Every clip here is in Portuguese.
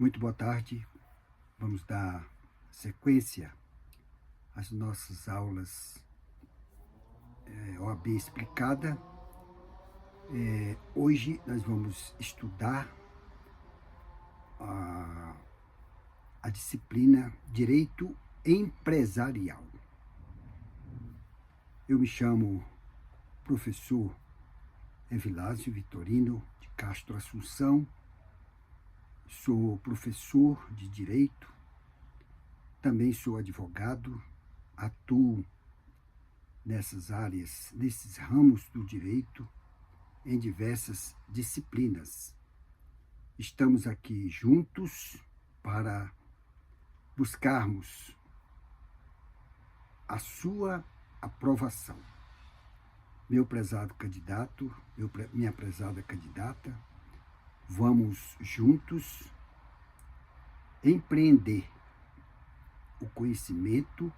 Muito boa tarde. Vamos dar sequência às nossas aulas OAB explicada. Hoje nós vamos estudar a disciplina Direito Empresarial. Eu me chamo professor Evilásio Vitorino de Castro Assunção, sou professor de Direito, também sou advogado, atuo nessas áreas, nesses ramos do direito, em diversas disciplinas. Estamos aqui juntos para buscarmos a sua aprovação. Meu prezado candidato, minha prezada candidata, vamos juntos empreender o conhecimento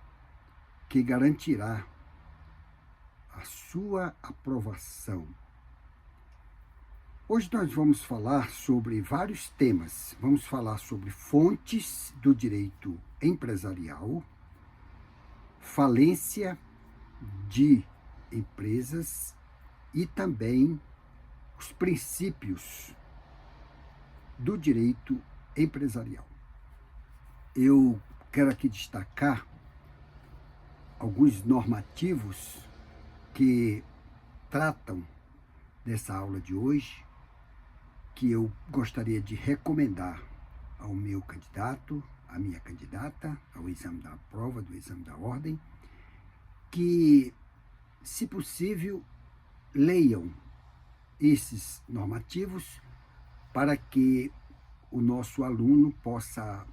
que garantirá a sua aprovação. Hoje nós vamos falar sobre vários temas. Vamos falar sobre fontes do direito empresarial, falência de empresas e também os princípios do direito empresarial. Eu quero aqui destacar alguns normativos que tratam dessa aula de hoje, que eu gostaria de recomendar ao meu candidato, à minha candidata, ao exame da prova, do exame da ordem, que, se possível, leiam esses normativos para que o nosso aluno possa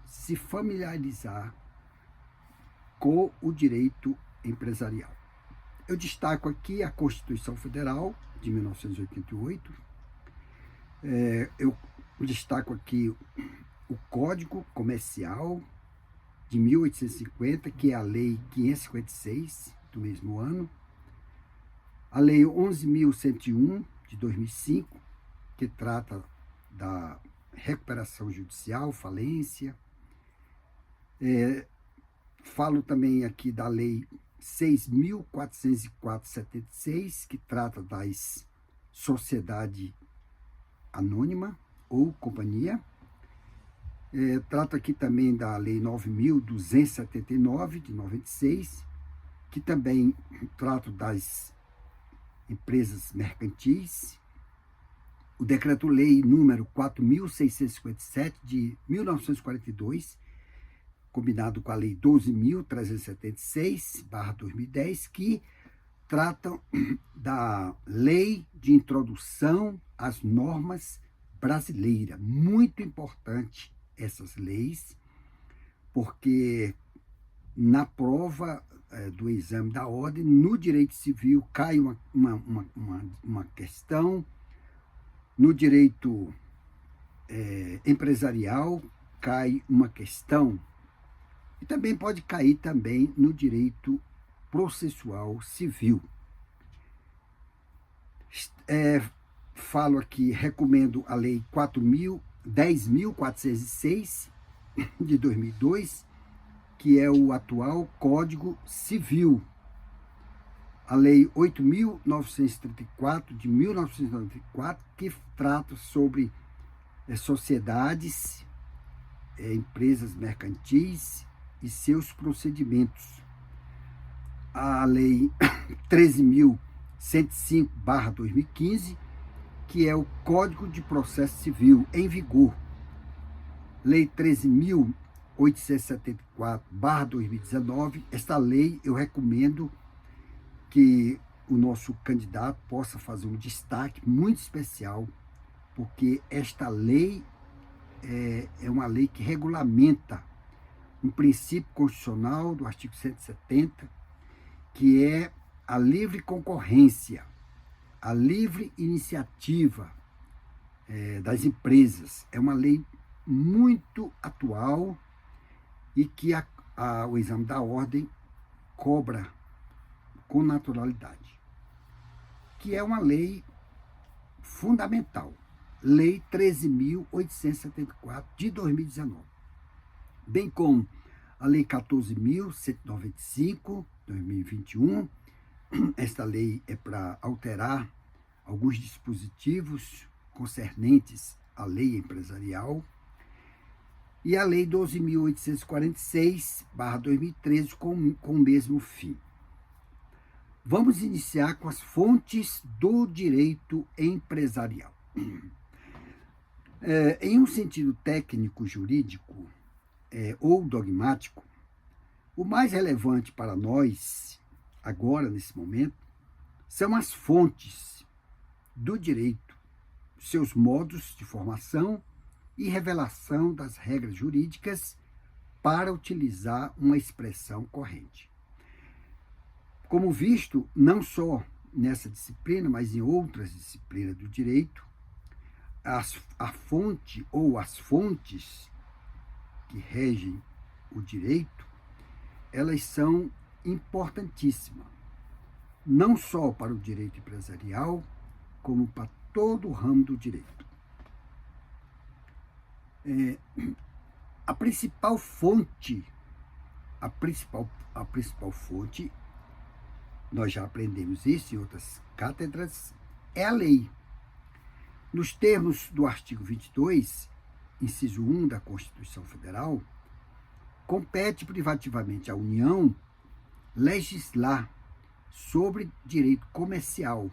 se familiarizar com o direito empresarial. Eu destaco aqui a Constituição Federal de 1988, eu destaco aqui o Código Comercial de 1850, que é a Lei 556 do mesmo ano, a Lei 11.101 de 2005, que trata da recuperação judicial, falência. Falo também aqui da Lei 6.404/76, que trata das sociedade anônima ou companhia. Trato aqui também da Lei 9.279 de 96, que também trata das empresas mercantis. O Decreto-Lei número 4.657 de 1942, combinado com a Lei 12.376/2010, que tratam da Lei de Introdução às Normas Brasileiras. Muito importante essas leis, porque na prova do exame da ordem, no direito civil, cai uma questão, no direito empresarial cai uma questão, e também pode cair também no direito processual civil. Falo aqui, recomendo a Lei 10.406 de 2002, que é o atual Código Civil. A Lei 8.934 de 1994, que trata sobre sociedades, empresas mercantis e seus procedimentos. A Lei 13.105/2015, que é o Código de Processo Civil em vigor. Lei 13.874/2019, esta lei eu recomendo que o nosso candidato possa fazer um destaque muito especial, porque esta lei é uma lei que regulamenta um princípio constitucional do artigo 170, que é a livre concorrência, a livre iniciativa das empresas. É uma lei muito atual e que o exame da ordem cobra com naturalidade, que é uma lei fundamental, Lei 13.874, de 2019, bem como a Lei 14.195, 2021. Esta lei é para alterar alguns dispositivos concernentes à lei empresarial, e a Lei 12.846/2013 com o mesmo fim. Vamos iniciar com as fontes do direito empresarial. Em um sentido técnico, jurídico ou dogmático, o mais relevante para nós, agora, nesse momento, são as fontes do direito, seus modos de formação e revelação das regras jurídicas para utilizar uma expressão corrente. Como visto, não só nessa disciplina, mas em outras disciplinas do direito, a fonte ou as fontes que regem o direito, elas são importantíssimas, não só para o direito empresarial, como para todo o ramo do direito. A principal fonte, nós já aprendemos isso em outras cátedras, é a lei. Nos termos do artigo 22, inciso 1 da Constituição Federal, compete privativamente à União legislar sobre direito comercial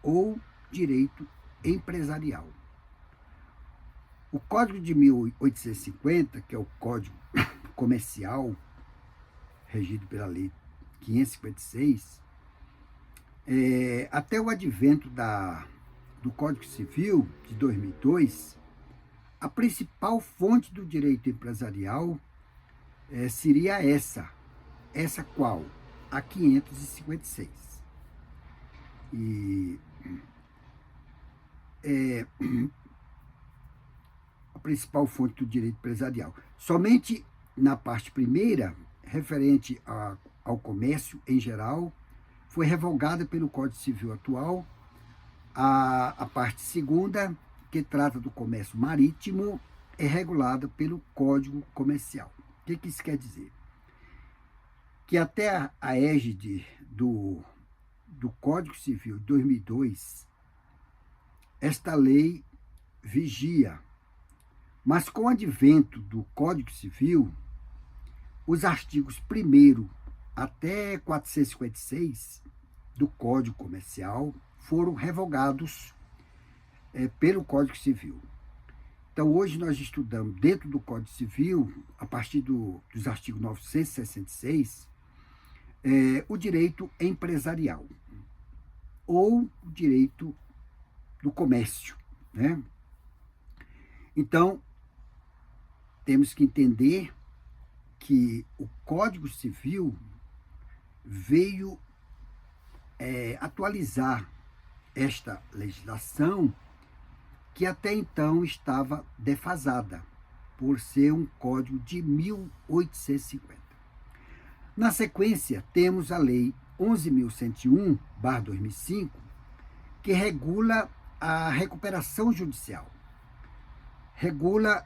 ou direito empresarial. O Código de 1850, que é o Código Comercial, regido pela Lei 556, até o advento do Código Civil de 2002, a principal fonte do direito empresarial seria essa qual? A 556. A principal fonte do direito empresarial. Somente na parte primeira, referente ao comércio em geral, foi revogada pelo Código Civil atual. A parte segunda, que trata do comércio marítimo, é regulada pelo Código Comercial. O que isso quer dizer? Que até a égide do Código Civil de 2002, esta lei vigia. Mas com o advento do Código Civil, os artigos 1º até 456 do Código Comercial foram revogados pelo Código Civil. Então, hoje nós estudamos dentro do Código Civil, a partir dos artigos 966, o direito empresarial ou o direito do comércio, né? Então, temos que entender que o Código Civil veio atualizar esta legislação que até então estava defasada, por ser um código de 1850. Na sequência, temos a Lei 11.101/2005, que regula a recuperação judicial, regula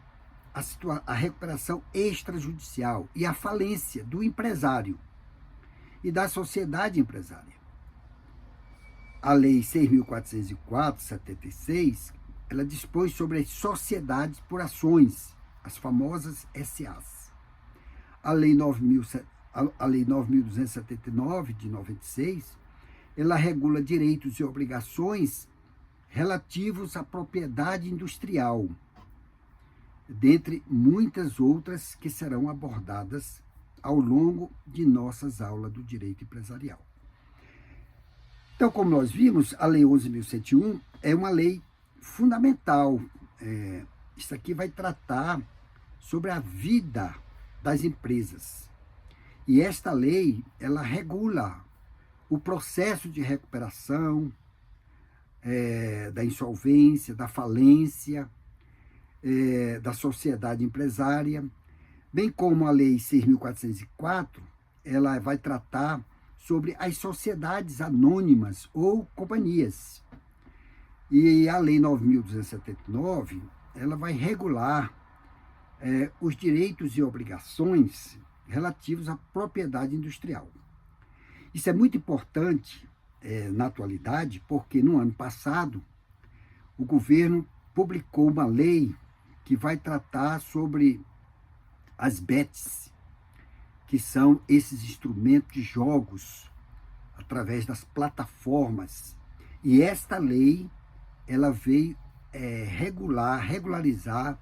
a recuperação extrajudicial e a falência do empresário e da sociedade empresária. A Lei 6.404/76, ela dispõe sobre as sociedades por ações, as famosas SAs. A Lei 9.279, de 96, ela regula direitos e obrigações relativos à propriedade industrial, dentre muitas outras que serão abordadas ao longo de nossas aulas do direito empresarial. Então, como nós vimos, a Lei 11.101 é uma lei fundamental. Isso aqui vai tratar sobre a vida das empresas. E esta lei, ela regula o processo de recuperação, da insolvência, da falência, da sociedade empresária, bem como a Lei 6.404, ela vai tratar sobre as sociedades anônimas ou companhias. E a Lei 9.279, ela vai regular os direitos e obrigações relativos à propriedade industrial. Isso é muito importante na atualidade, porque no ano passado o governo publicou uma lei que vai tratar sobre as bets, que são esses instrumentos de jogos através das plataformas. E esta lei, ela veio regularizar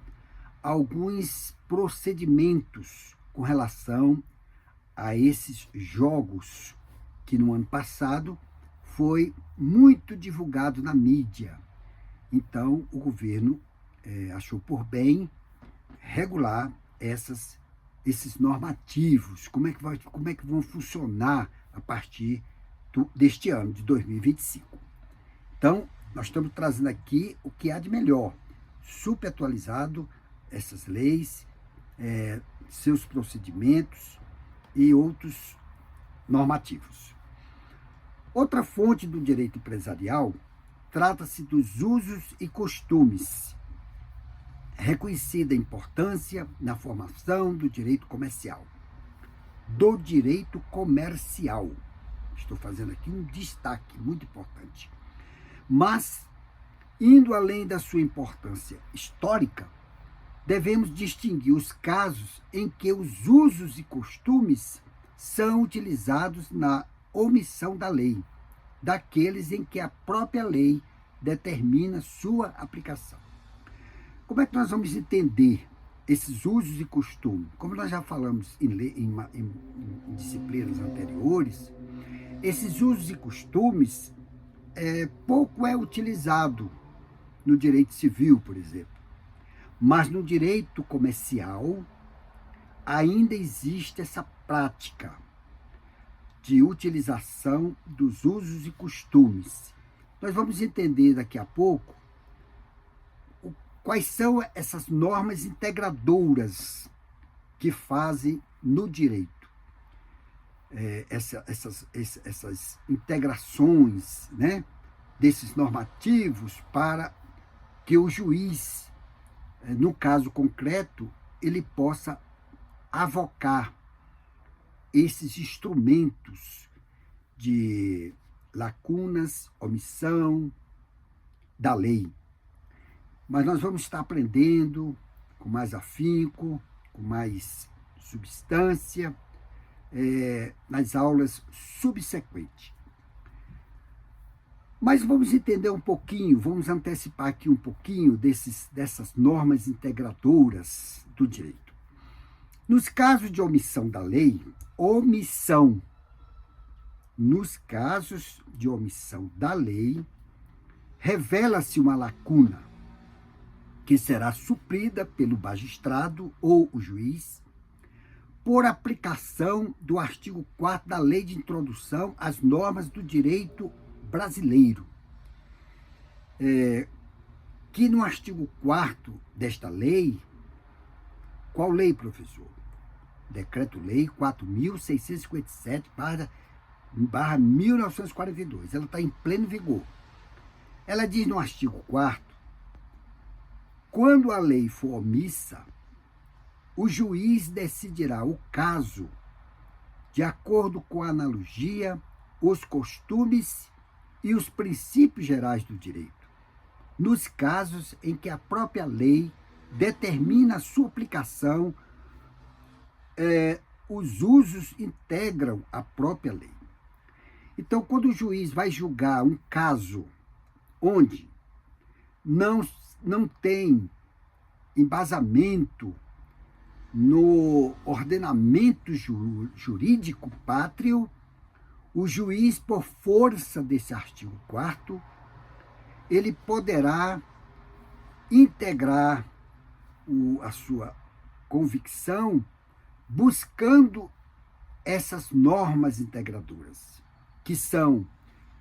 alguns procedimentos com relação a esses jogos que no ano passado foi muito divulgado na mídia. Então, o governo achou por bem regular esses normativos, como é que vão funcionar a partir deste ano, de 2025. Então, nós estamos trazendo aqui o que há de melhor, super atualizado, essas leis, seus procedimentos e outros normativos. Outra fonte do direito empresarial trata-se dos usos e costumes, reconhecida a importância na formação do direito comercial. Do direito comercial. Estou fazendo aqui um destaque muito importante. Mas, indo além da sua importância histórica, devemos distinguir os casos em que os usos e costumes são utilizados na omissão da lei, daqueles em que a própria lei determina sua aplicação. Como é que nós vamos entender esses usos e costumes? Como nós já falamos em disciplinas anteriores, esses usos e costumes pouco é utilizado no direito civil, por exemplo. Mas no direito comercial ainda existe essa prática de utilização dos usos e costumes. Nós vamos entender daqui a pouco quais são essas normas integradoras que fazem no direito. Essas integrações, né, desses normativos para que o juiz, no caso concreto, ele possa avocar esses instrumentos de lacunas, omissão da lei. Mas nós vamos estar aprendendo com mais afinco, com mais substância, nas aulas subsequentes. Mas vamos entender um pouquinho, vamos antecipar aqui um pouquinho dessas normas integradoras do direito. Nos casos de omissão da lei, nos casos de omissão da lei, revela-se uma lacuna que será suprida pelo magistrado ou o juiz por aplicação do artigo 4º da Lei de Introdução às Normas do Direito Brasileiro, que no artigo 4º desta lei, qual lei, professor? Decreto-Lei 4.657/1942. Ela está em pleno vigor. Ela diz no artigo 4º, quando a lei for omissa, o juiz decidirá o caso de acordo com a analogia, os costumes e os princípios gerais do direito, nos casos em que a própria lei determina a sua aplicação, os usos integram a própria lei. Então, quando o juiz vai julgar um caso onde não tem embasamento no ordenamento jurídico pátrio, o juiz, por força desse artigo 4º, ele poderá integrar a sua convicção buscando essas normas integradoras, que são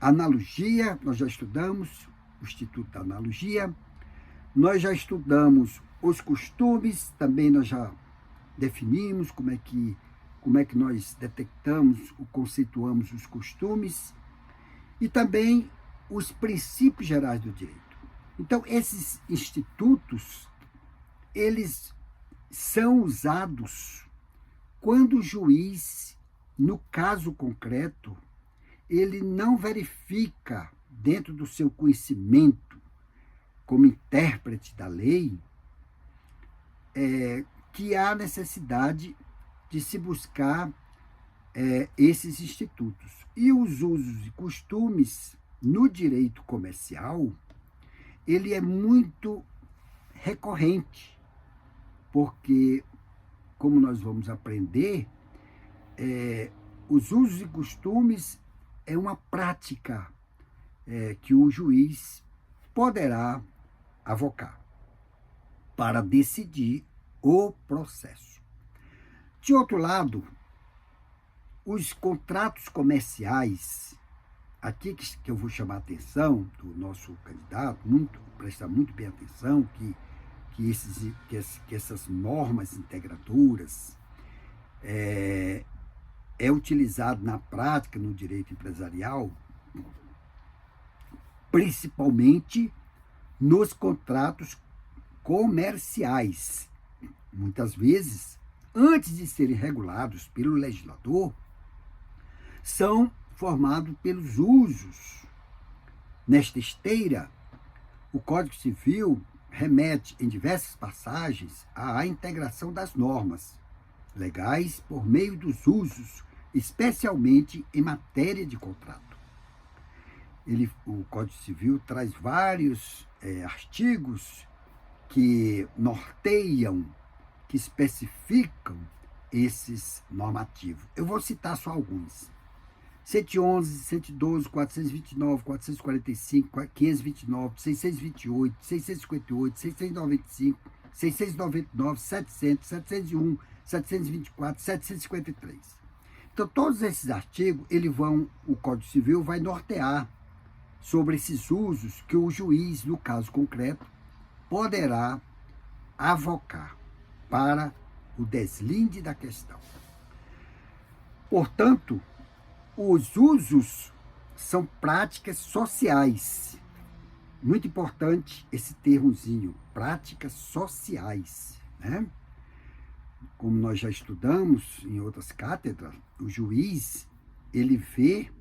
analogia, nós já estudamos o Instituto da Analogia, nós já estudamos os costumes, também nós já definimos como é que nós detectamos ou conceituamos os costumes, e também os princípios gerais do direito. Então, esses institutos, eles são usados quando o juiz, no caso concreto, ele não verifica, dentro do seu conhecimento como intérprete da lei, que há necessidade de se buscar esses institutos. E os usos e costumes no direito comercial, ele é muito recorrente, porque, como nós vamos aprender, os usos e costumes é uma prática que o juiz poderá avocar para decidir o processo. De outro lado, os contratos comerciais, aqui que eu vou chamar a atenção do nosso candidato, prestar muito bem atenção, que essas normas integradoras é utilizado na prática no direito empresarial, principalmente nos contratos comerciais. Muitas vezes, antes de serem regulados pelo legislador, são formados pelos usos. Nesta esteira, o Código Civil remete em diversas passagens à integração das normas legais por meio dos usos, especialmente em matéria de contrato. O Código Civil traz vários artigos que norteiam, que especificam esses normativos. Eu vou citar só alguns. 111, 112, 429, 445, 529, 628, 658, 695, 699, 700, 701, 724, 753. Então, todos esses artigos, o Código Civil vai nortear sobre esses usos que o juiz, no caso concreto, poderá avocar para o deslinde da questão. Portanto, os usos são práticas sociais. Muito importante esse termozinho, práticas sociais, né? Como nós já estudamos em outras cátedras, o juiz, ele vê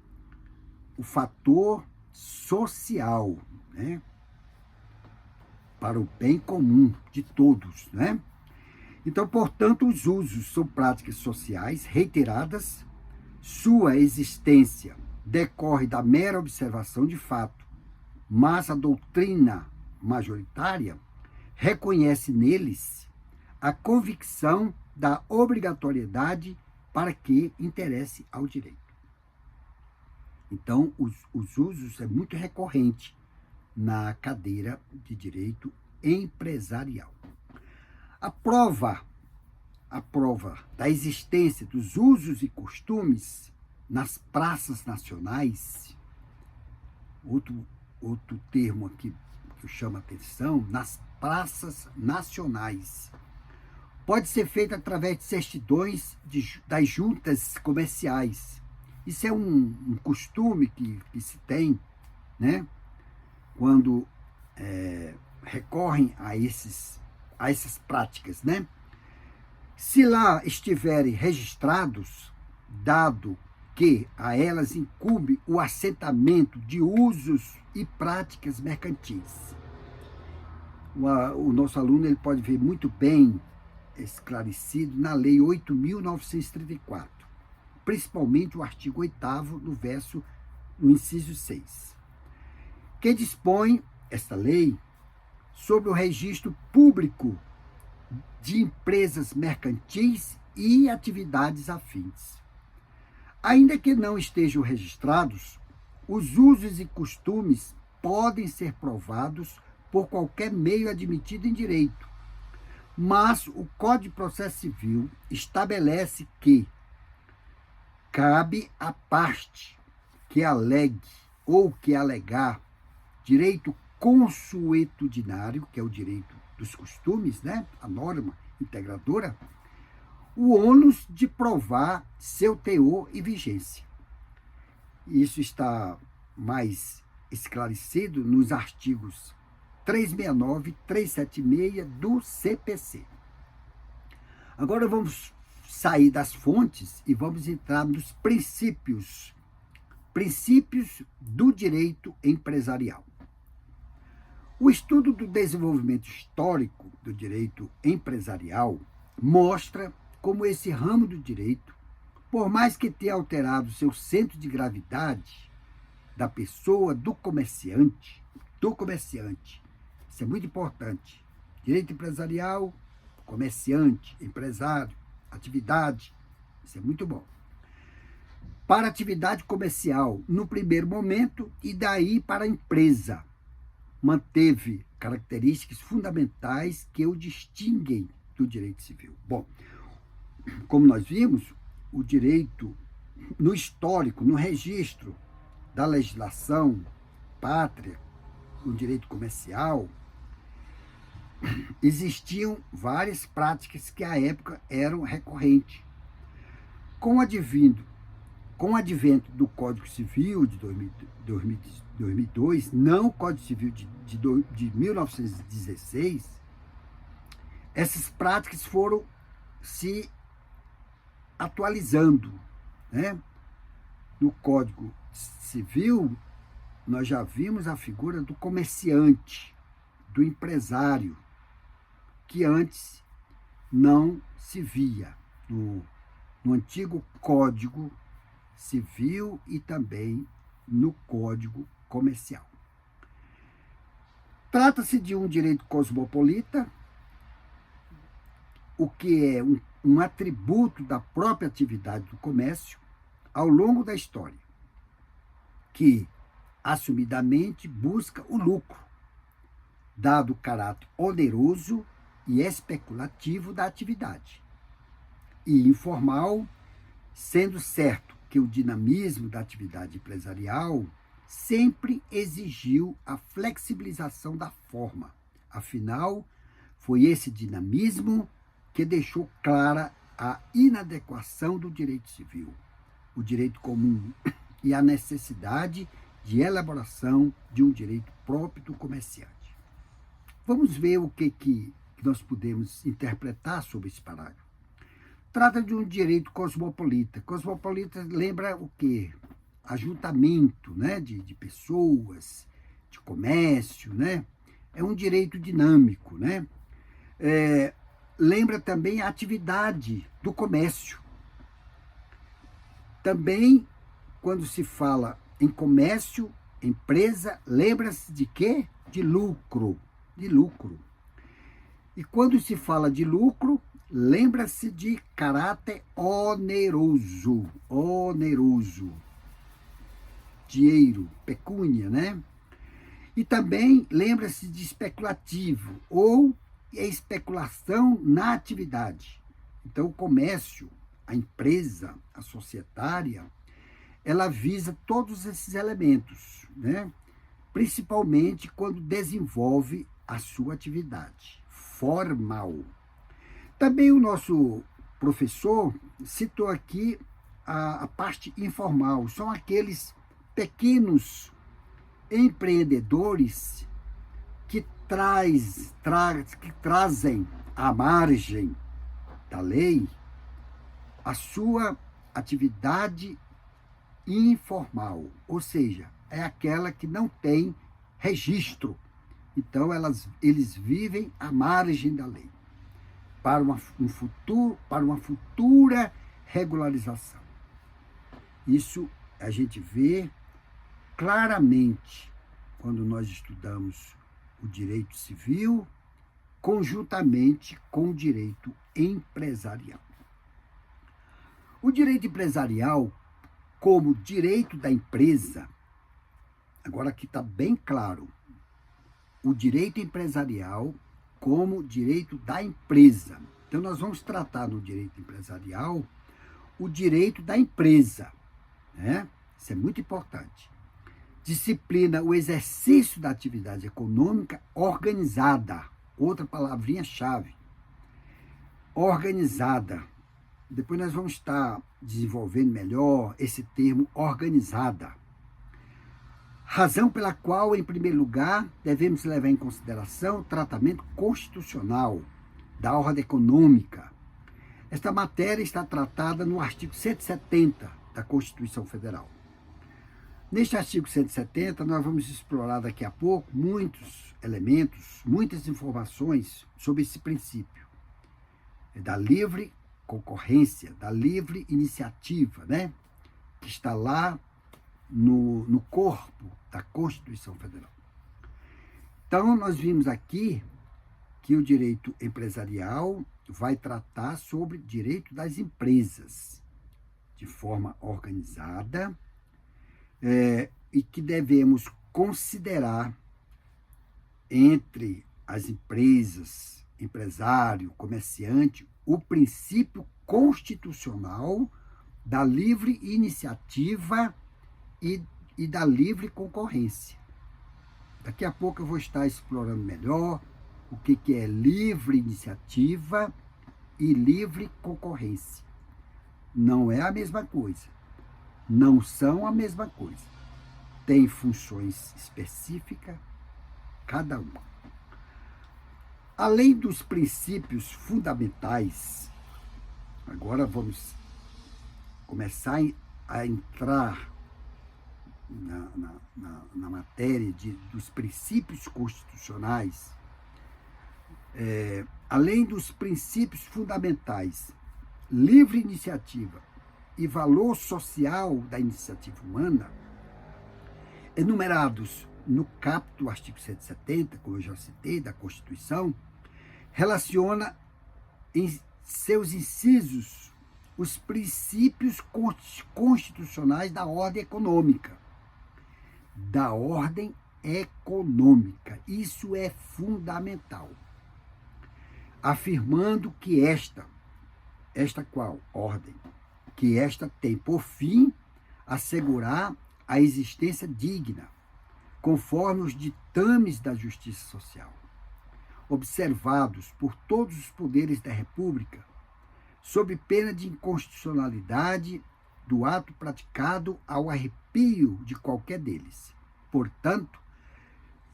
o fator social, né? Para o bem comum de todos, né? Então, portanto, os usos são práticas sociais reiteradas. Sua existência decorre da mera observação de fato, mas a doutrina majoritária reconhece neles a convicção da obrigatoriedade para que interesse ao direito. Então, os usos é muito recorrente na cadeira de direito empresarial. A prova da existência dos usos e costumes nas praças nacionais, outro termo aqui que eu chamo a atenção, nas praças nacionais, pode ser feita através de certidões das juntas comerciais. Isso é um costume que se tem, né? Quando recorrem a essas práticas, né? Se lá estiverem registrados, dado que a elas incumbe o assentamento de usos e práticas mercantis. O nosso aluno ele pode ver muito bem esclarecido na Lei 8.934, principalmente o artigo 8º, no inciso 6, que dispõe, esta lei, sobre o registro público de empresas mercantis e atividades afins. Ainda que não estejam registrados, os usos e costumes podem ser provados por qualquer meio admitido em direito, mas o Código de Processo Civil estabelece que cabe à parte que alegue ou que alegar direito consuetudinário, que é o direito dos costumes, né? A norma integradora, o ônus de provar seu teor e vigência. Isso está mais esclarecido nos artigos 369-376 do CPC. Agora vamos sair das fontes e vamos entrar nos princípios do direito empresarial. O estudo do desenvolvimento histórico do direito empresarial mostra como esse ramo do direito, por mais que tenha alterado seu centro de gravidade da pessoa do comerciante, isso é muito importante. Direito empresarial, comerciante, empresário, atividade, isso é muito bom. Para a atividade comercial, no primeiro momento, e daí para a empresa, manteve características fundamentais que o distinguem do direito civil. Bom, como nós vimos, o direito, no histórico, no registro da legislação pátria, o direito comercial, existiam várias práticas que à época eram recorrentes. Com o advento do Código Civil de 2002, não o Código Civil de 1916, essas práticas foram se atualizando, né? No Código Civil, nós já vimos a figura do comerciante, do empresário, que antes não se via no antigo Código Civil e também no Código Comercial. Trata-se de um direito cosmopolita, o que é um atributo da própria atividade do comércio ao longo da história, que assumidamente busca o lucro, dado o caráter oneroso e especulativo da atividade, e informal, sendo certo que o dinamismo da atividade empresarial sempre exigiu a flexibilização da forma. Afinal, foi esse dinamismo que deixou clara a inadequação do direito civil, o direito comum e a necessidade de elaboração de um direito próprio do comerciante. Vamos ver o que nós podemos interpretar sobre esse parágrafo. Trata de um direito cosmopolita. Cosmopolita lembra o quê? Ajuntamento, né, de pessoas, de comércio, né? É um direito dinâmico, né? Lembra também a atividade do comércio. Também, quando se fala em comércio, empresa, lembra-se de quê? De lucro. E quando se fala de lucro, lembra-se de caráter oneroso. Dinheiro, pecúnia, né? E também lembra-se de especulativo, ou especulação na atividade. Então, o comércio, a empresa, a societária, ela visa todos esses elementos, né? Principalmente quando desenvolve a sua atividade formal. Também o nosso professor citou aqui a parte informal. São aqueles pequenos empreendedores que trazem à margem da lei a sua atividade informal, ou seja, é aquela que não tem registro. Então, eles vivem à margem da lei, para uma futura regularização. Isso a gente vê claramente quando nós estudamos o direito civil conjuntamente com o direito empresarial. O direito empresarial, como direito da empresa, agora aqui está bem claro, o direito empresarial como direito da empresa. Então, nós vamos tratar no direito empresarial o direito da empresa, né? Isso é muito importante. Disciplina o exercício da atividade econômica organizada. Outra palavrinha-chave. Organizada. Depois nós vamos estar desenvolvendo melhor esse termo organizada. Razão pela qual, em primeiro lugar, devemos levar em consideração o tratamento constitucional da ordem econômica. Esta matéria está tratada no artigo 170 da Constituição Federal. Neste artigo 170, nós vamos explorar daqui a pouco muitos elementos, muitas informações sobre esse princípio da livre concorrência, da livre iniciativa, né? Que está lá no corpo da Constituição Federal. Então, nós vimos aqui que o direito empresarial vai tratar sobre direito das empresas de forma organizada e que devemos considerar entre as empresas, empresário, comerciante, o princípio constitucional da livre iniciativa e da livre concorrência. Daqui a pouco eu vou estar explorando melhor o que é livre iniciativa e livre concorrência. Não é a mesma coisa. Não são a mesma coisa. Tem funções específicas, cada uma. Além dos princípios fundamentais, agora vamos começar a entrar na matéria dos princípios constitucionais. Além dos princípios fundamentais, livre iniciativa e valor social da iniciativa humana, enumerados no caput do artigo 170, como eu já citei, da Constituição, relaciona em seus incisos os princípios constitucionais da ordem econômica. Da ordem econômica. Isso é fundamental. Afirmando que esta qual ordem? Que esta tem por fim assegurar a existência digna, conforme os ditames da justiça social, observados por todos os poderes da República, sob pena de inconstitucionalidade do ato praticado ao arrepio de qualquer deles. Portanto,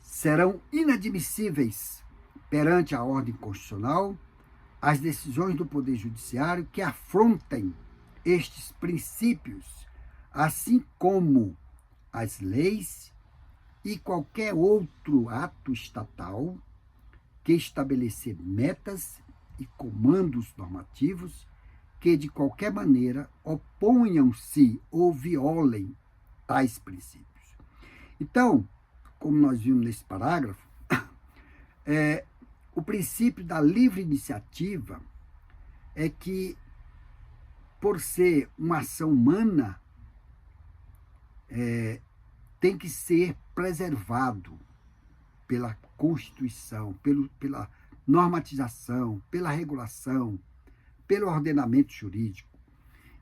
serão inadmissíveis perante a ordem constitucional as decisões do Poder Judiciário que afrontem estes princípios, assim como as leis e qualquer outro ato estatal que estabelecer metas e comandos normativos que, de qualquer maneira, oponham-se ou violem tais princípios. Então, como nós vimos nesse parágrafo, o princípio da livre iniciativa é que, por ser uma ação humana, tem que ser preservado pela Constituição, pela normatização, pela regulação, pelo ordenamento jurídico.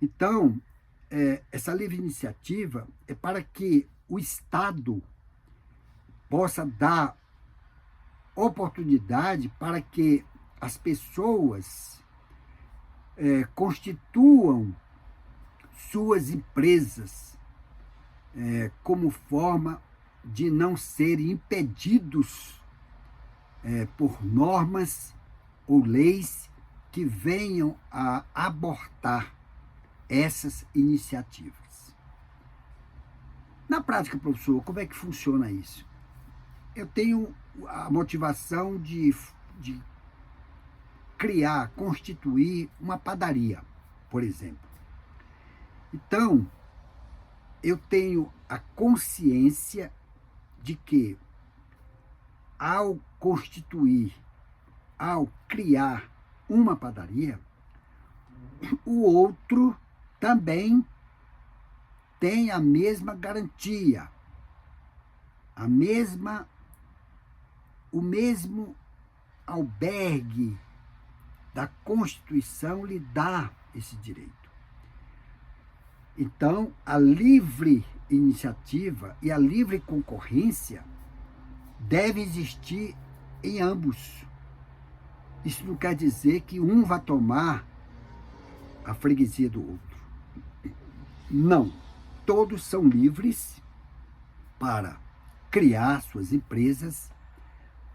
Então, essa livre iniciativa é para que o Estado possa dar oportunidade para que as pessoas constituam suas empresas como forma de não serem impedidos por normas ou leis que venham a abortar essas iniciativas. Na prática, professor, como é que funciona isso? Eu tenho a motivação de criar, constituir uma padaria, por exemplo. Então, eu tenho a consciência de que, ao constituir, ao criar uma padaria, o outro também tem a mesma garantia, o mesmo albergue da Constituição lhe dá esse direito. Então, a livre iniciativa e a livre concorrência devem existir em ambos. Isso não quer dizer que um vai tomar a freguesia do outro. Não. Todos são livres para criar suas empresas,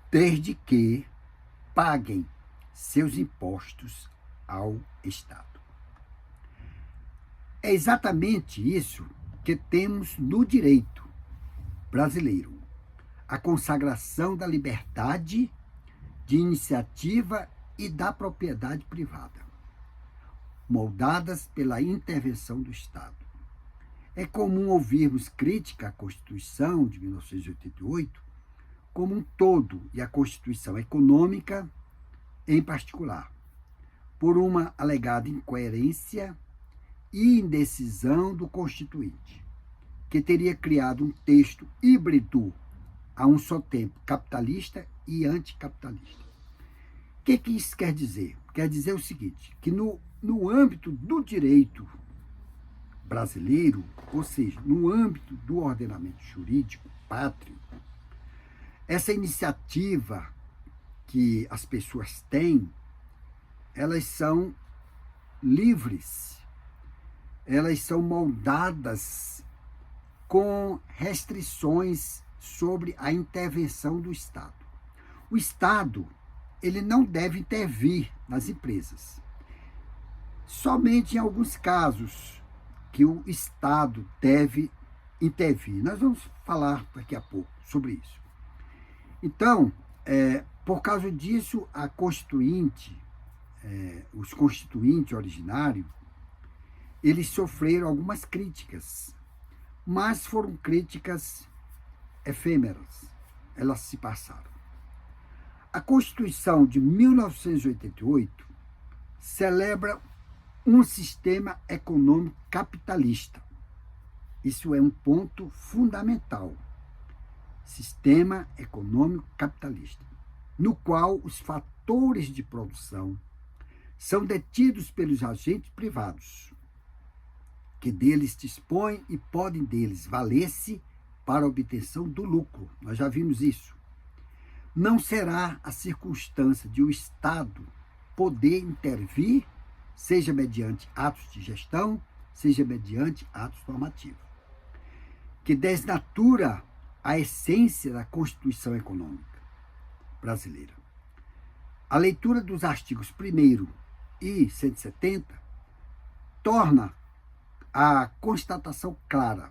desde que paguem seus impostos ao Estado. É exatamente isso que temos no direito brasileiro: a consagração da liberdade de iniciativa e da propriedade privada, moldadas pela intervenção do Estado. É comum ouvirmos crítica à Constituição de 1988 como um todo e à Constituição econômica em particular, por uma alegada incoerência e indecisão do Constituinte, que teria criado um texto híbrido a um só tempo capitalista e anticapitalista. O que isso quer dizer? Quer dizer o seguinte, que no âmbito do direito brasileiro, ou seja, no âmbito do ordenamento jurídico pátrio, essa iniciativa que as pessoas têm, elas são livres, elas são moldadas com restrições sobre a intervenção do Estado. O Estado, ele não deve intervir nas empresas. Somente em alguns casos que o Estado deve intervir. Nós vamos falar daqui a pouco sobre isso. Então, por causa disso, a Constituinte, os constituintes originários, eles sofreram algumas críticas, mas foram críticas efêmeras, elas se passaram. A Constituição de 1988 celebra um sistema econômico capitalista. Isso é um ponto fundamental. Sistema econômico capitalista, no qual os fatores de produção são detidos pelos agentes privados, que deles dispõem e podem deles valer-se para a obtenção do lucro. Nós já vimos isso. Não será a circunstância de o Estado poder intervir, seja mediante atos de gestão, seja mediante atos normativos, que desnatura a essência da Constituição Econômica brasileira. A leitura dos artigos 1º e 170 torna a constatação clara.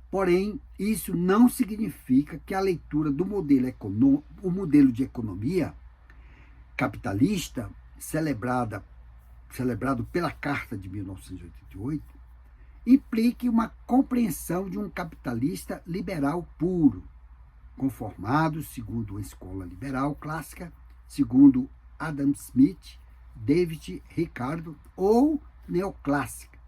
Porém, isso não significa que a leitura do o modelo de economia capitalista, celebrado pela Carta de 1988, implique uma compreensão de um capitalista liberal puro, conformado segundo a escola liberal clássica, segundo Adam Smith, David Ricardo, ou neoclássica,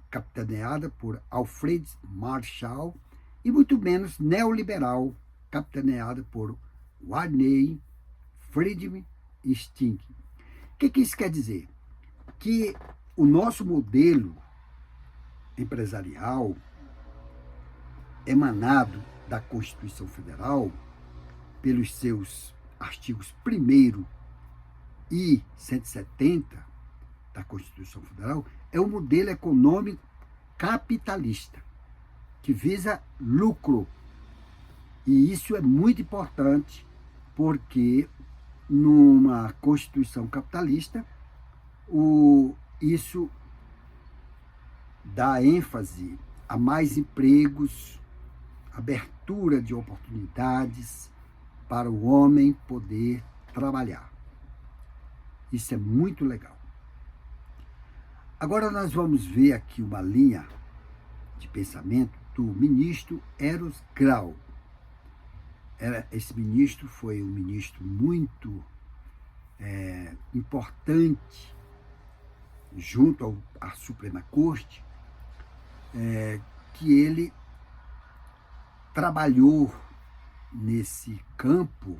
capitaneada por Alfred Marshall, e muito menos neoliberal, capitaneada por Whitney, Friedman e Sting. O que isso quer dizer? Que o nosso modelo empresarial, emanado da Constituição Federal, pelos seus artigos 1º e 170 da Constituição Federal, é um modelo econômico capitalista, que visa lucro. E isso é muito importante, porque numa Constituição capitalista, isso dá ênfase a mais empregos, abertura de oportunidades para o homem poder trabalhar. Isso é muito legal. Agora nós vamos ver aqui uma linha de pensamento do ministro Eros Grau. Esse ministro foi um ministro muito importante junto à Suprema Corte, que ele trabalhou nesse campo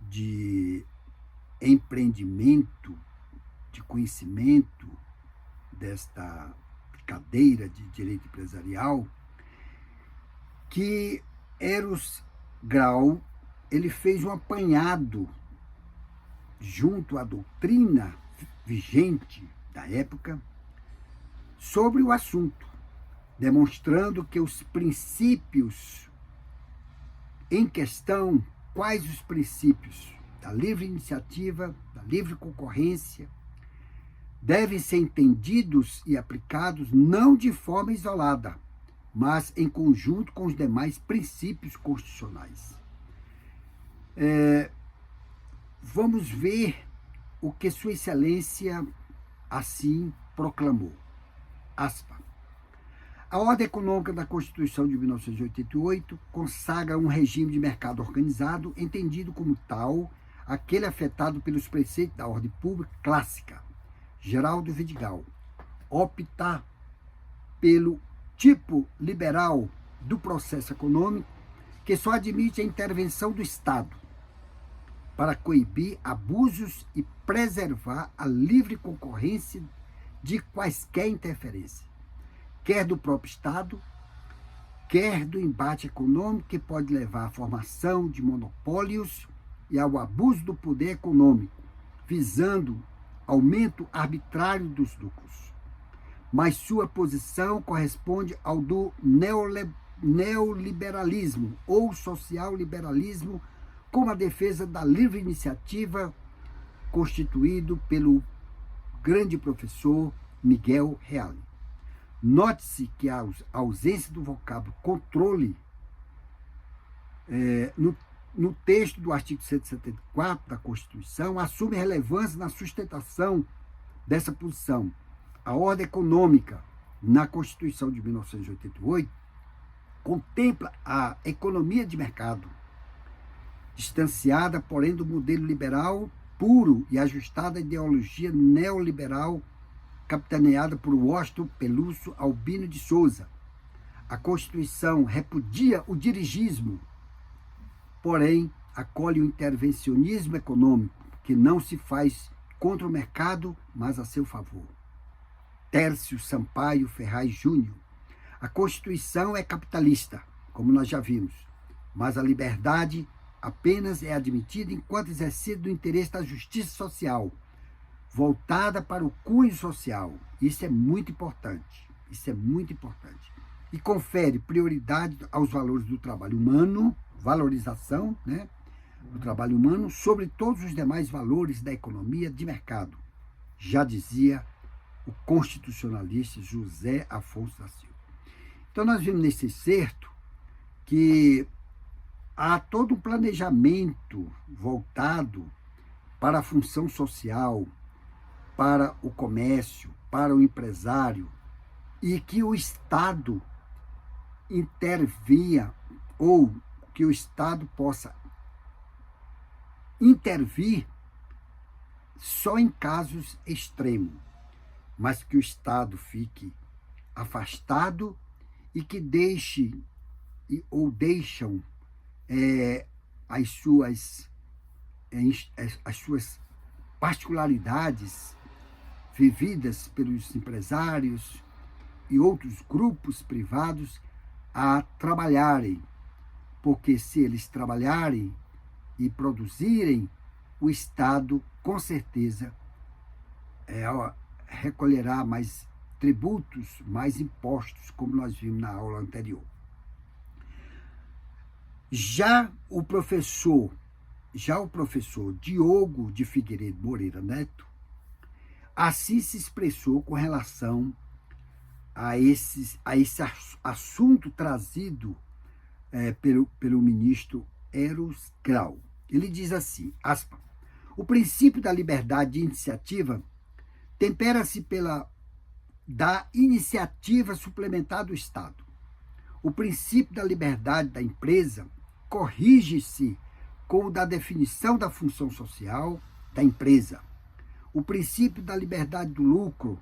de empreendimento, de conhecimento desta cadeira de direito empresarial, que Eros Grau, ele fez um apanhado junto à doutrina vigente da época sobre o assunto. demonstrando que os princípios em questão, quais os princípios da livre iniciativa, da livre concorrência, devem ser entendidos e aplicados não de forma isolada, mas em conjunto com os demais princípios constitucionais. Vamos ver o que Sua Excelência assim proclamou. Aspa. A ordem econômica da Constituição de 1988 consagra um regime de mercado organizado, entendido como tal, aquele afetado pelos preceitos da ordem pública clássica. Geraldo Vidigal opta pelo tipo liberal do processo econômico, que só admite a intervenção do Estado para coibir abusos e preservar a livre concorrência de quaisquer interferências, quer do próprio Estado, quer do embate econômico que pode levar à formação de monopólios e ao abuso do poder econômico, visando aumento arbitrário dos lucros. Mas sua posição corresponde ao do neoliberalismo ou social-liberalismo, como a defesa da livre iniciativa, constituído pelo grande professor Miguel Reale. Note-se que a ausência do vocábulo controle no texto do artigo 174 da Constituição assume relevância na sustentação dessa posição. A ordem econômica na Constituição de 1988 contempla a economia de mercado, distanciada, porém, do modelo liberal puro e ajustada à ideologia neoliberal capitaneada por Washington Pelúcio Albino de Souza. A Constituição repudia o dirigismo, porém, acolhe o intervencionismo econômico, que não se faz contra o mercado, mas a seu favor. Tércio Sampaio Ferraz Júnior. A Constituição é capitalista, como nós já vimos, mas a liberdade apenas é admitida enquanto exercida do interesse da justiça social, voltada para o cunho social. Isso é muito importante. Isso é muito importante. E confere prioridade aos valores do trabalho humano, valorização, do trabalho humano, sobre todos os demais valores da economia de mercado. Já dizia o constitucionalista José Afonso da Silva. Então, nós vimos nesse excerto que há todo um planejamento voltado para a função social, para o comércio, para o empresário, e que o Estado intervinha, ou que o Estado possa intervir só em casos extremos, mas que o Estado fique afastado e que deixam as suas particularidades vividas pelos empresários e outros grupos privados a trabalharem, porque se eles trabalharem e produzirem, o Estado, com certeza, recolherá mais tributos, mais impostos, como nós vimos na aula anterior. Já o professor Diogo de Figueiredo Moreira Neto, assim se expressou com relação a esse assunto trazido pelo ministro Eros Grau. Ele diz assim, aspa, o princípio da liberdade de iniciativa tempera-se da iniciativa suplementar do Estado. O princípio da liberdade da empresa corrige-se com o da definição da função social da empresa. O princípio da liberdade do lucro,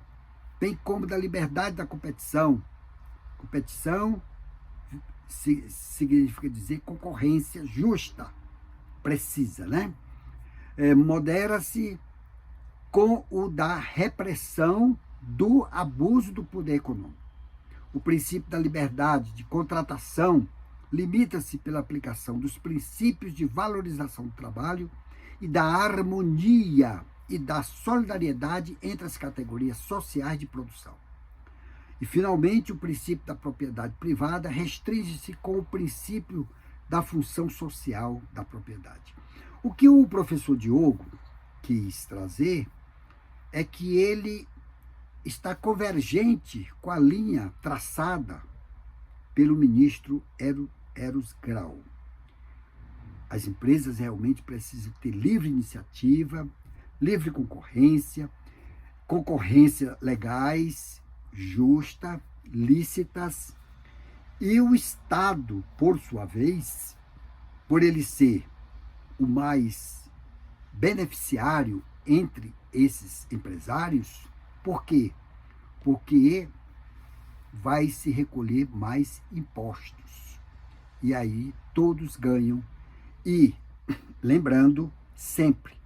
bem como da liberdade da competição. Competição significa dizer concorrência justa, precisa, modera-se com o da repressão do abuso do poder econômico. O princípio da liberdade de contratação limita-se pela aplicação dos princípios de valorização do trabalho e da harmonia e da solidariedade entre as categorias sociais de produção. E, finalmente, o princípio da propriedade privada restringe-se com o princípio da função social da propriedade. O que o professor Diogo quis trazer é que ele está convergente com a linha traçada pelo ministro Eros Grau. As empresas realmente precisam ter livre iniciativa, livre concorrência, concorrência legais, justa, lícitas, e o Estado, por sua vez, por ele ser o mais beneficiário entre esses empresários, por quê? Porque vai se recolher mais impostos. E aí todos ganham. E lembrando sempre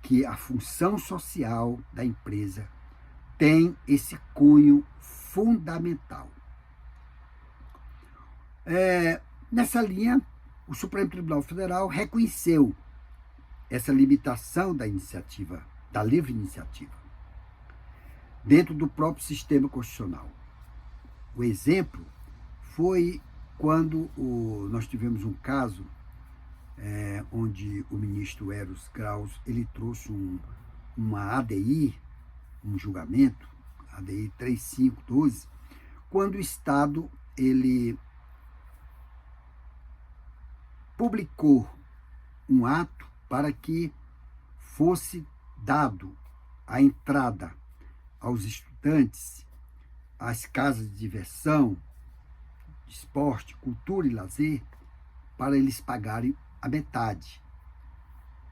que a função social da empresa tem esse cunho fundamental. Nessa linha, o Supremo Tribunal Federal reconheceu essa limitação da iniciativa, da livre iniciativa, dentro do próprio sistema constitucional. O exemplo foi quando nós tivemos um caso onde o ministro Eros Grau ele trouxe uma ADI, um julgamento, ADI 3512, quando o Estado ele publicou um ato para que fosse dado a entrada aos estudantes às casas de diversão, esporte, cultura e lazer, para eles pagarem a metade,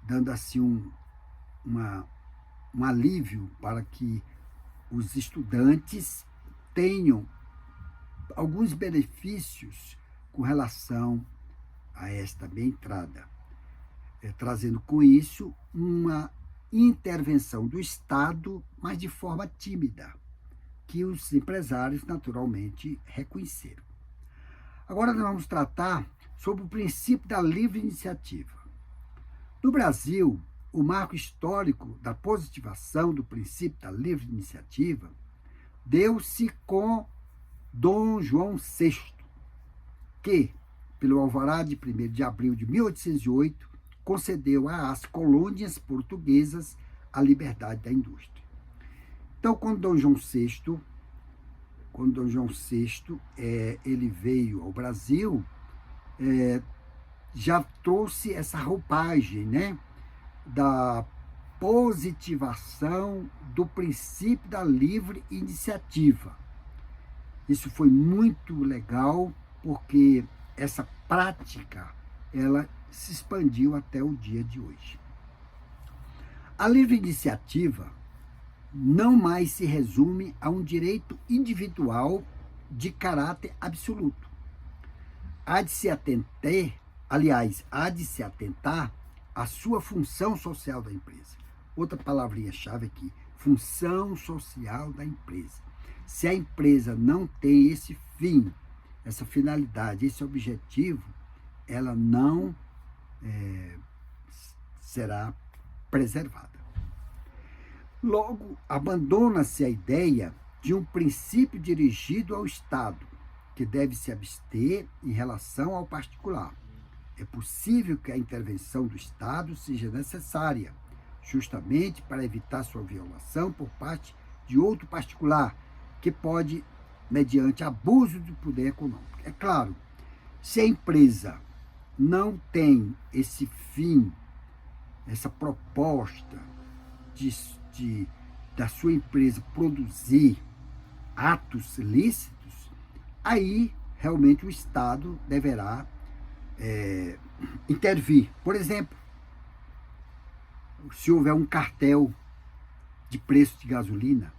dando assim um alívio para que os estudantes tenham alguns benefícios com relação a esta bem entrada, trazendo com isso uma intervenção do Estado, mas de forma tímida, que os empresários naturalmente reconheceram. Agora nós vamos tratar sobre o princípio da livre iniciativa. No Brasil, o marco histórico da positivação do princípio da livre iniciativa deu-se com Dom João VI, que, pelo alvará de 1º de abril de 1808, concedeu às colônias portuguesas a liberdade da indústria. Então, quando Dom João VI ele veio ao Brasil, já trouxe essa roupagem, né, da positivação do princípio da livre iniciativa. Isso foi muito legal, porque essa prática ela se expandiu até o dia de hoje. A livre iniciativa não mais se resume a um direito individual de caráter absoluto. Há de se atentar à sua função social da empresa. Outra palavrinha-chave aqui, função social da empresa. Se a empresa não tem esse fim, essa finalidade, esse objetivo, ela não será preservada. Logo, abandona-se a ideia de um princípio dirigido ao Estado, que deve se abster em relação ao particular. É possível que a intervenção do Estado seja necessária, justamente para evitar sua violação por parte de outro particular, que pode, mediante abuso do poder econômico. É claro, se a empresa não tem esse fim, essa proposta da sua empresa produzir atos lícitos, aí realmente o Estado deverá intervir. Por exemplo, se houver um cartel de preço de gasolina,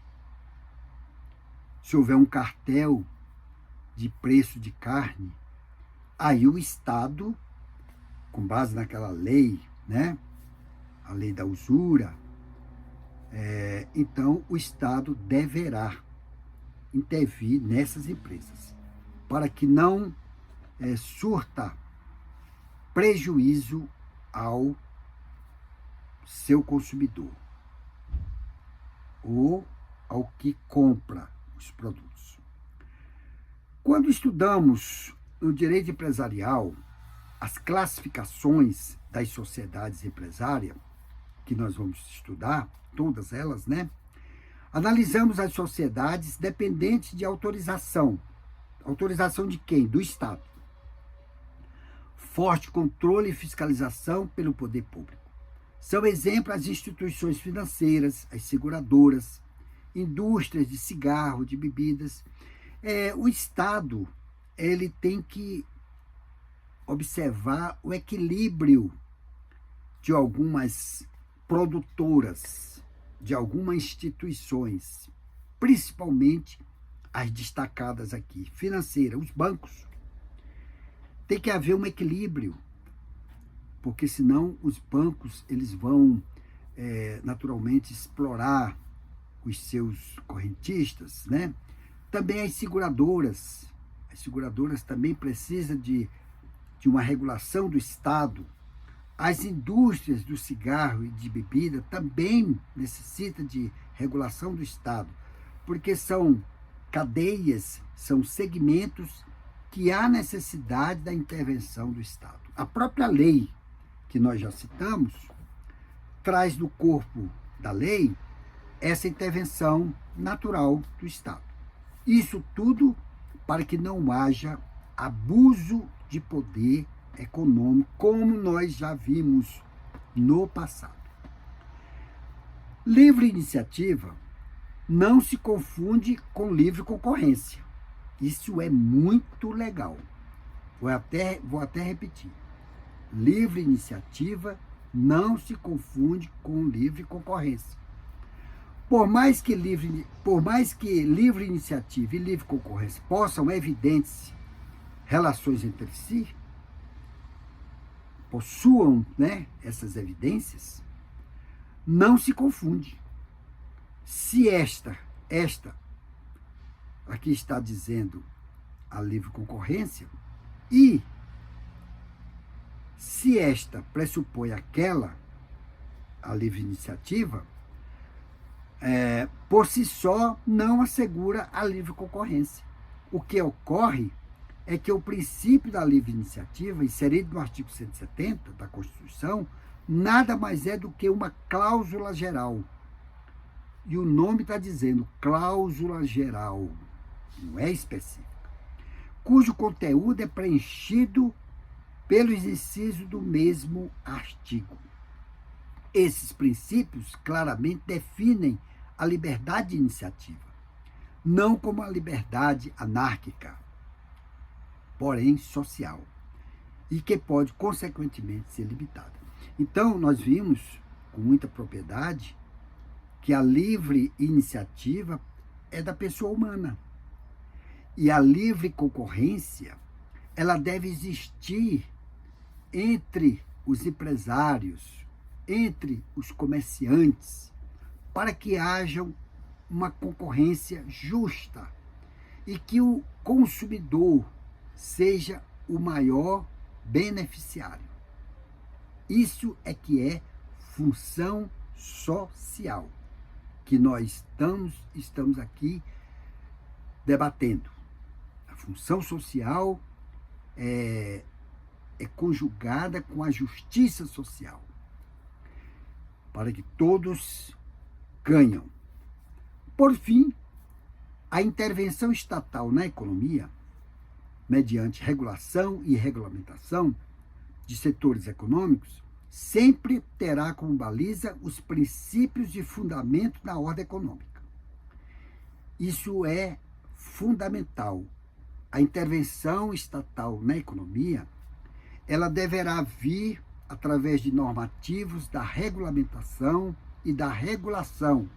se houver um cartel de preço de carne, aí o Estado, com base naquela lei, né, a lei da usura, então o Estado deverá intervir nessas empresas, para que não surta prejuízo ao seu consumidor ou ao que compra os produtos. Quando estudamos no direito empresarial as classificações das sociedades empresárias, que nós vamos estudar, todas elas, né? Analisamos as sociedades dependentes de autorização. Autorização de quem? Do Estado. Forte controle e fiscalização pelo poder público. São exemplos as instituições financeiras, as seguradoras, indústrias de cigarro, de bebidas. O Estado, ele tem que observar o equilíbrio de algumas produtoras, de algumas instituições, principalmente as destacadas aqui, financeiras, os bancos. Tem que haver um equilíbrio, porque senão os bancos eles vão naturalmente explorar os seus correntistas, né? Também as seguradoras também precisam de uma regulação do Estado. As indústrias do cigarro e de bebida também necessitam de regulação do Estado, porque são cadeias, são segmentos que há necessidade da intervenção do Estado. A própria lei, que nós já citamos, traz no corpo da lei essa intervenção natural do Estado. Isso tudo para que não haja abuso de poder econômico, como nós já vimos no passado. Livre iniciativa não se confunde com livre concorrência. Isso é muito legal. Vou até repetir. Livre iniciativa não se confunde com livre concorrência. Por mais que livre iniciativa e livre concorrência possam evidentes relações entre si, possuam, né, essas evidências, não se confunde. Se esta aqui está dizendo a livre concorrência, e se esta pressupõe aquela, a livre iniciativa, por si só não assegura a livre concorrência. O que ocorre é que o princípio da livre iniciativa, inserido no artigo 170 da Constituição, nada mais é do que uma cláusula geral. E o nome está dizendo cláusula geral, não é específica, cujo conteúdo é preenchido pelos incisos do mesmo artigo. Esses princípios claramente definem a liberdade de iniciativa, não como a liberdade anárquica, porém social, e que pode, consequentemente, ser limitada. Então, nós vimos, com muita propriedade, que a livre iniciativa é da pessoa humana. E a livre concorrência, ela deve existir entre os empresários, entre os comerciantes, para que haja uma concorrência justa e que o consumidor seja o maior beneficiário. Isso é que é função social, que nós estamos aqui debatendo. A função social é conjugada com a justiça social, para que todos ganham. Por fim, a intervenção estatal na economia, mediante regulação e regulamentação de setores econômicos, sempre terá como baliza os princípios de fundamento da ordem econômica. Isso é fundamental. A intervenção estatal na economia, ela deverá vir através de normativos da regulamentação e da regulação,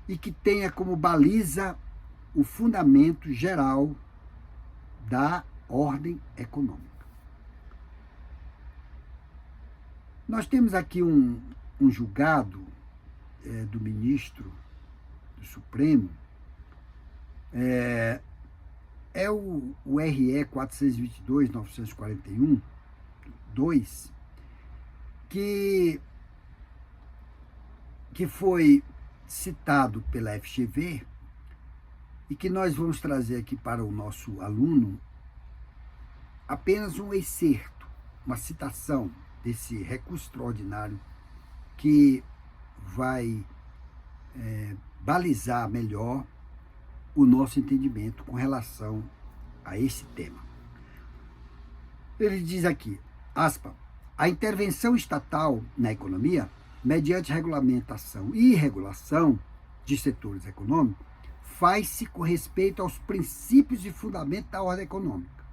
e que tenha como baliza o fundamento geral da ordem econômica. Nós temos aqui um julgado do ministro do Supremo, o RE 422/941, 2, que foi citado pela FGV e que nós vamos trazer aqui para o nosso aluno apenas um excerto, uma citação desse recurso extraordinário que vai balizar melhor o nosso entendimento com relação a esse tema. Ele diz aqui, aspa, a intervenção estatal na economia, mediante regulamentação e regulação de setores econômicos, faz-se com respeito aos princípios e fundamentos da ordem econômica.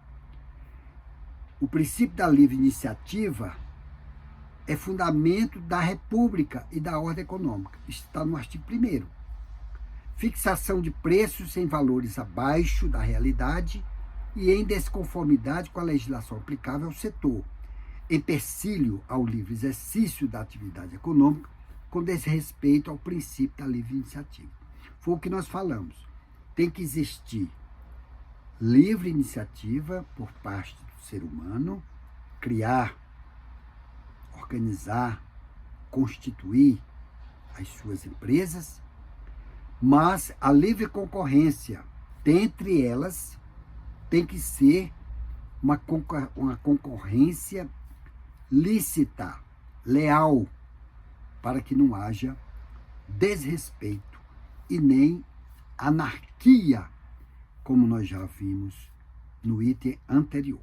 O princípio da livre iniciativa é fundamento da República e da ordem econômica. Isso está no artigo 1º. Fixação de preços em valores abaixo da realidade e em desconformidade com a legislação aplicável ao setor, empecilho ao livre exercício da atividade econômica, com desrespeito ao princípio da livre iniciativa. Foi o que nós falamos. Tem que existir livre iniciativa por parte do ser humano, criar, organizar, constituir as suas empresas, mas a livre concorrência dentre elas tem que ser uma concorrência lícita, leal, para que não haja desrespeito e nem anarquia, como nós já vimos no item anterior.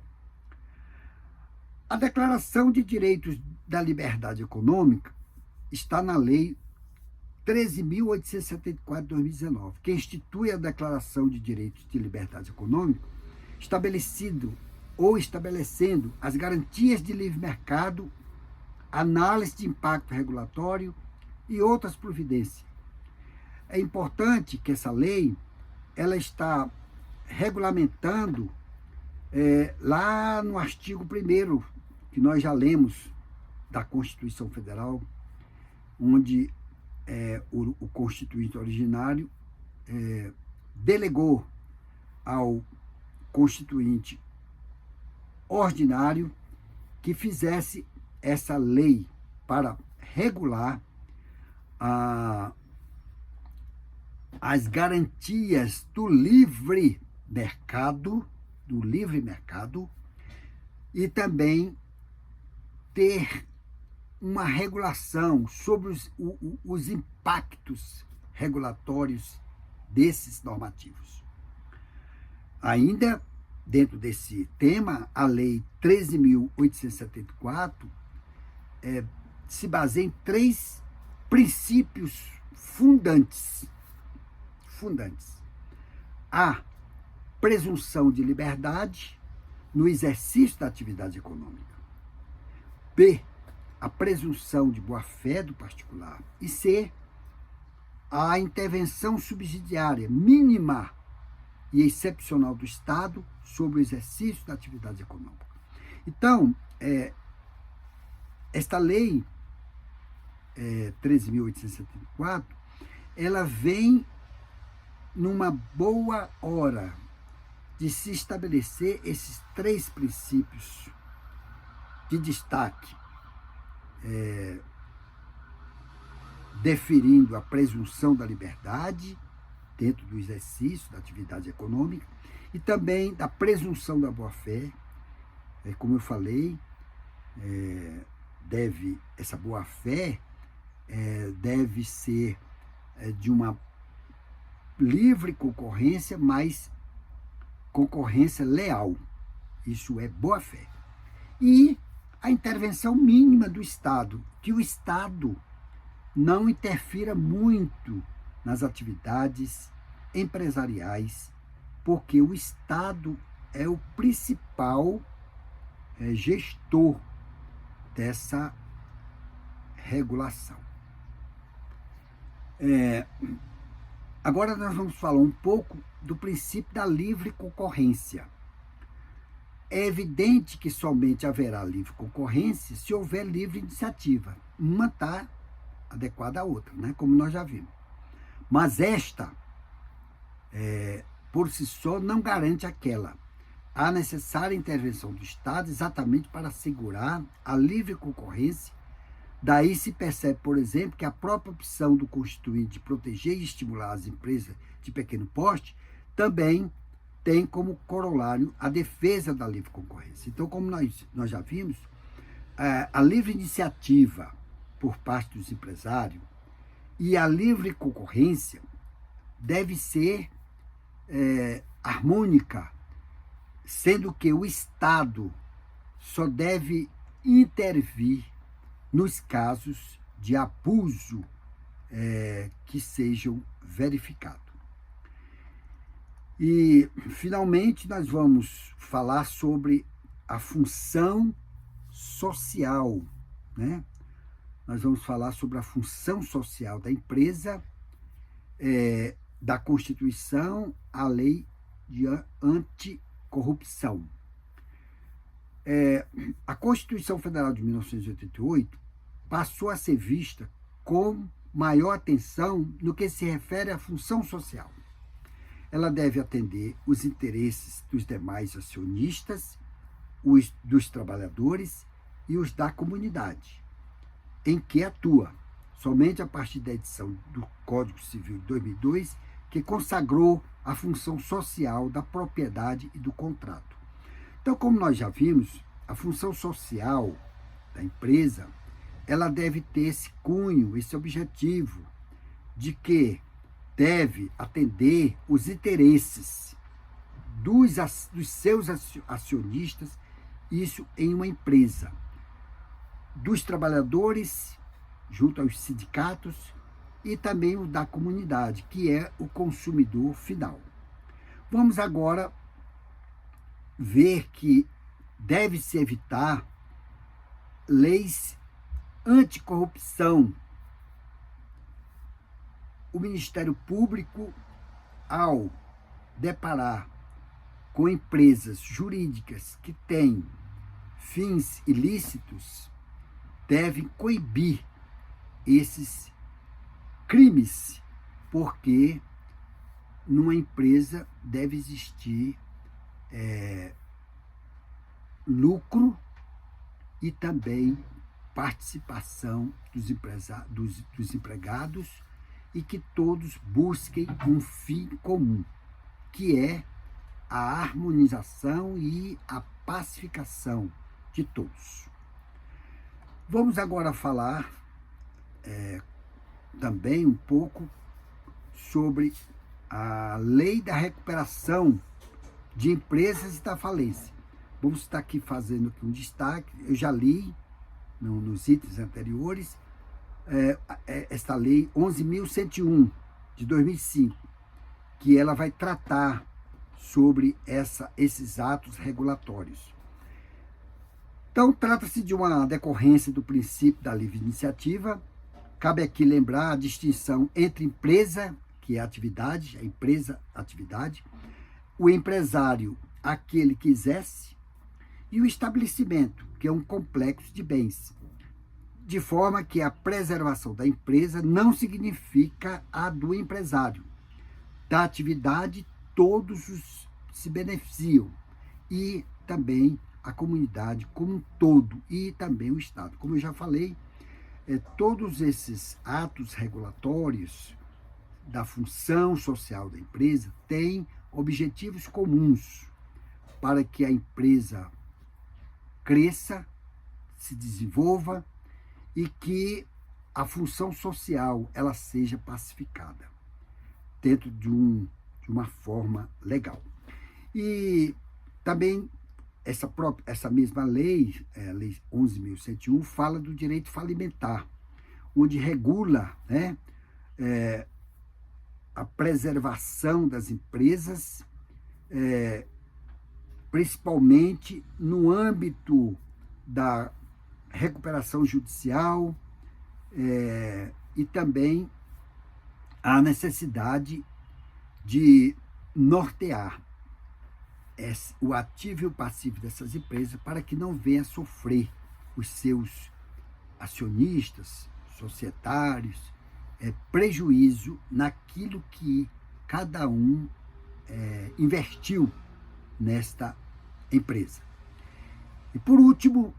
A Declaração de Direitos da Liberdade Econômica está na Lei 13.874 de 2019, que institui a Declaração de Direitos de Liberdade Econômica, estabelecendo as garantias de livre mercado, análise de impacto regulatório e outras providências. É importante que essa lei ela está regulamentando lá no artigo 1º, que nós já lemos da Constituição Federal, onde o constituinte originário delegou ao constituinte ordinário que fizesse essa lei para regular as garantias do livre mercado, e também ter uma regulação sobre os impactos regulatórios desses normativos. Ainda dentro desse tema, a Lei 13.874 se baseia em 3 princípios fundantes. A presunção de liberdade no exercício da atividade econômica. B, a presunção de boa-fé do particular. E C, a intervenção subsidiária mínima e excepcional do Estado sobre o exercício da atividade econômica. Então, esta lei 13.874, ela vem numa boa hora de se estabelecer esses 3 princípios de destaque, deferindo a presunção da liberdade dentro do exercício da atividade econômica e também da presunção da boa-fé. Como eu falei, essa boa-fé deve ser de uma livre concorrência, mas concorrência leal. Isso é boa-fé. E a intervenção mínima do Estado, que o Estado não interfira muito nas atividades empresariais, porque o Estado é o principal gestor dessa regulação. Agora nós vamos falar um pouco do princípio da livre concorrência. É evidente que somente haverá livre concorrência se houver livre iniciativa. Uma está adequada à outra, né? Como nós já vimos. Mas esta, por si só, não garante aquela. Há necessária intervenção do Estado exatamente para assegurar a livre concorrência. Daí se percebe, por exemplo, que a própria opção do Constituinte de proteger e estimular as empresas de pequeno porte também tem como corolário a defesa da livre concorrência. Então, como nós já vimos, a livre iniciativa por parte dos empresários e a livre concorrência deve ser harmônica, sendo que o Estado só deve intervir nos casos de abuso que sejam verificados. E, finalmente, nós vamos falar sobre a função social, né? Nós vamos falar sobre a função social da empresa, da Constituição à Lei de Anticorrupção. A Constituição Federal de 1988 passou a ser vista com maior atenção no que se refere à função social. Ela deve atender os interesses dos demais acionistas, os dos trabalhadores e os da comunidade, em que atua, somente a partir da edição do Código Civil de 2002, que consagrou a função social da propriedade e do contrato. Então, como nós já vimos, a função social da empresa, ela deve ter esse cunho, esse objetivo, de que deve atender os interesses dos seus acionistas, isso em uma empresa, dos trabalhadores, junto aos sindicatos, e também o da comunidade, que é o consumidor final. Vamos agora ver que deve-se evitar leis anticorrupção. O Ministério Público, ao deparar com empresas jurídicas que têm fins ilícitos, devem coibir esses crimes, porque numa empresa deve existir lucro e também participação dos empregados, e que todos busquem um fim comum, que é a harmonização e a pacificação de todos. Vamos agora falar também um pouco sobre a lei da recuperação de empresas e da falência. Vamos estar aqui fazendo aqui um destaque. Eu já li nos itens anteriores esta lei 11.101 de 2005, que ela vai tratar sobre esses atos regulatórios. Então, trata-se de uma decorrência do princípio da livre iniciativa. Cabe aqui lembrar a distinção entre empresa, que é atividade, a empresa, atividade, o empresário, aquele que exerce, e o estabelecimento, que é um complexo de bens, de forma que a preservação da empresa não significa a do empresário. Da atividade, todos se beneficiam, e também a comunidade como um todo, e também o Estado. Como eu já falei, todos esses atos regulatórios da função social da empresa têm objetivos comuns para que a empresa cresça, se desenvolva e que a função social ela seja pacificada dentro de uma forma legal. E também essa mesma lei, a Lei 11.101, fala do direito falimentar, onde regula, né, a preservação das empresas, principalmente no âmbito da recuperação judicial, e também a necessidade de nortear o ativo e o passivo dessas empresas para que não venha a sofrer os seus acionistas, societários, prejuízo naquilo que cada um investiu nesta empresa. E por último,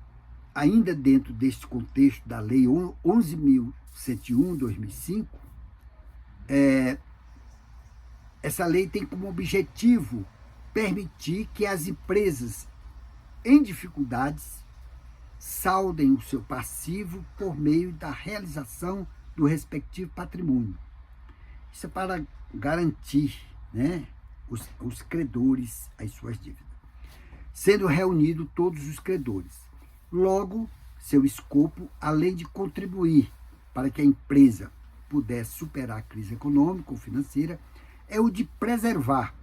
ainda dentro deste contexto da Lei 11.101, 2005, Essa lei tem como objetivo permitir que as empresas em dificuldades saldem o seu passivo por meio da realização do respectivo patrimônio. Isso é para garantir, né, os credores as suas dívidas. Sendo reunidos todos os credores. Logo, seu escopo, além de contribuir para que a empresa pudesse superar a crise econômica ou financeira, é o de preservar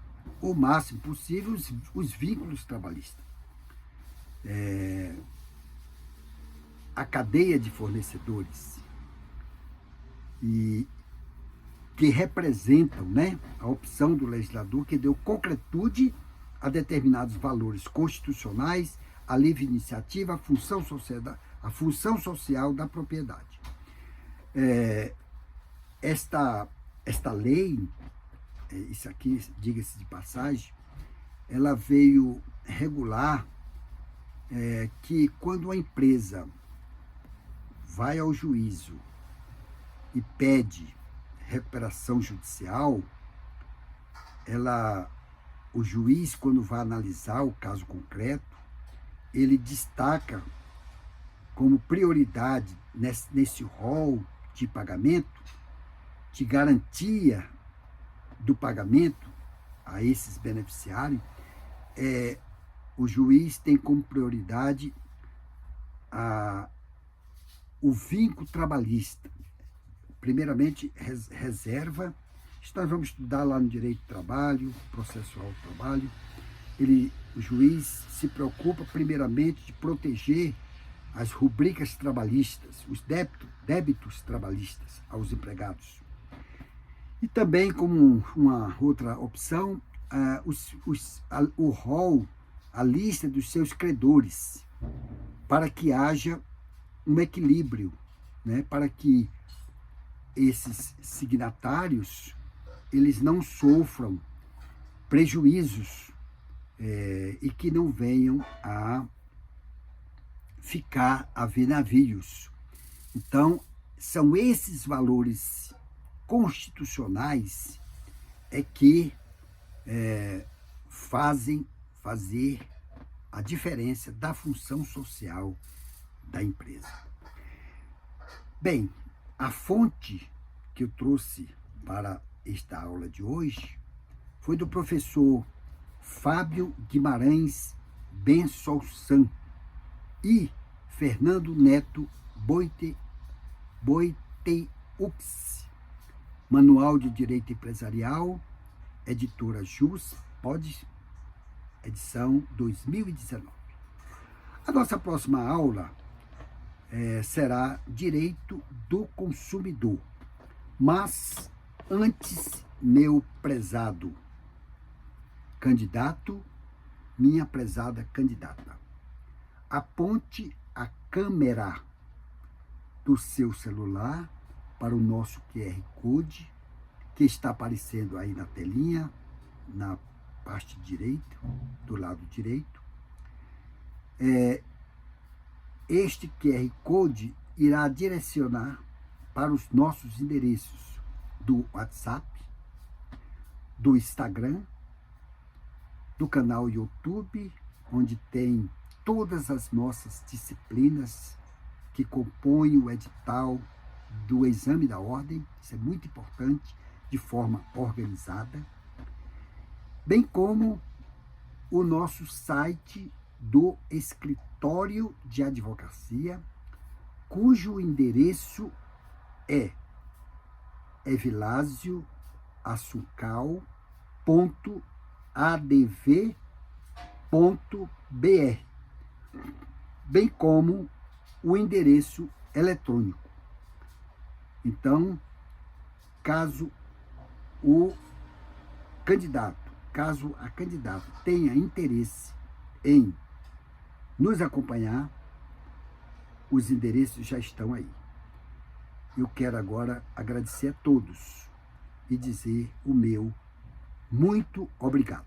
o máximo possível os vínculos trabalhistas. A cadeia de fornecedores e que representam, né, a opção do legislador que deu concretude a determinados valores constitucionais, a livre iniciativa, a função social da propriedade. Esta lei, isso aqui, diga-se de passagem, ela veio regular que quando a empresa vai ao juízo e pede recuperação judicial, o juiz, quando vai analisar o caso concreto, ele destaca como prioridade nesse rol de pagamento, de garantia do pagamento a esses beneficiários, o juiz tem como prioridade o vínculo trabalhista. Primeiramente, reserva. Isso nós vamos estudar lá no direito do trabalho, processual do trabalho. O juiz se preocupa primeiramente de proteger as rubricas trabalhistas, os débitos trabalhistas aos empregados. E também, como uma outra opção, o rol, a lista dos seus credores, para que haja um equilíbrio, né, para que esses signatários eles não sofram prejuízos e que não venham a ficar a ver navios. Então, são esses valores constitucionais que fazer a diferença da função social da empresa. Bem, a fonte que eu trouxe para esta aula de hoje foi do professor Fábio Guimarães Bensolsan e Fernando Neto Boiteux, Manual de Direito Empresarial, editora Jus, edição 2019. A nossa próxima aula será Direito do Consumidor. Mas, antes, meu prezado candidato, minha prezada candidata, aponte a câmera do seu celular para o nosso QR Code, que está aparecendo aí na telinha, na parte direita, do lado direito. Este QR Code irá direcionar para os nossos endereços do WhatsApp, do Instagram, do canal YouTube, onde tem todas as nossas disciplinas que compõem o edital do exame da ordem, isso é muito importante, de forma organizada, bem como o nosso site do Escritório de Advocacia, cujo endereço é evilasio.adv.br, bem como o endereço eletrônico. Então, caso a candidata tenha interesse em nos acompanhar, os endereços já estão aí. Eu quero agora agradecer a todos e dizer o meu muito obrigado.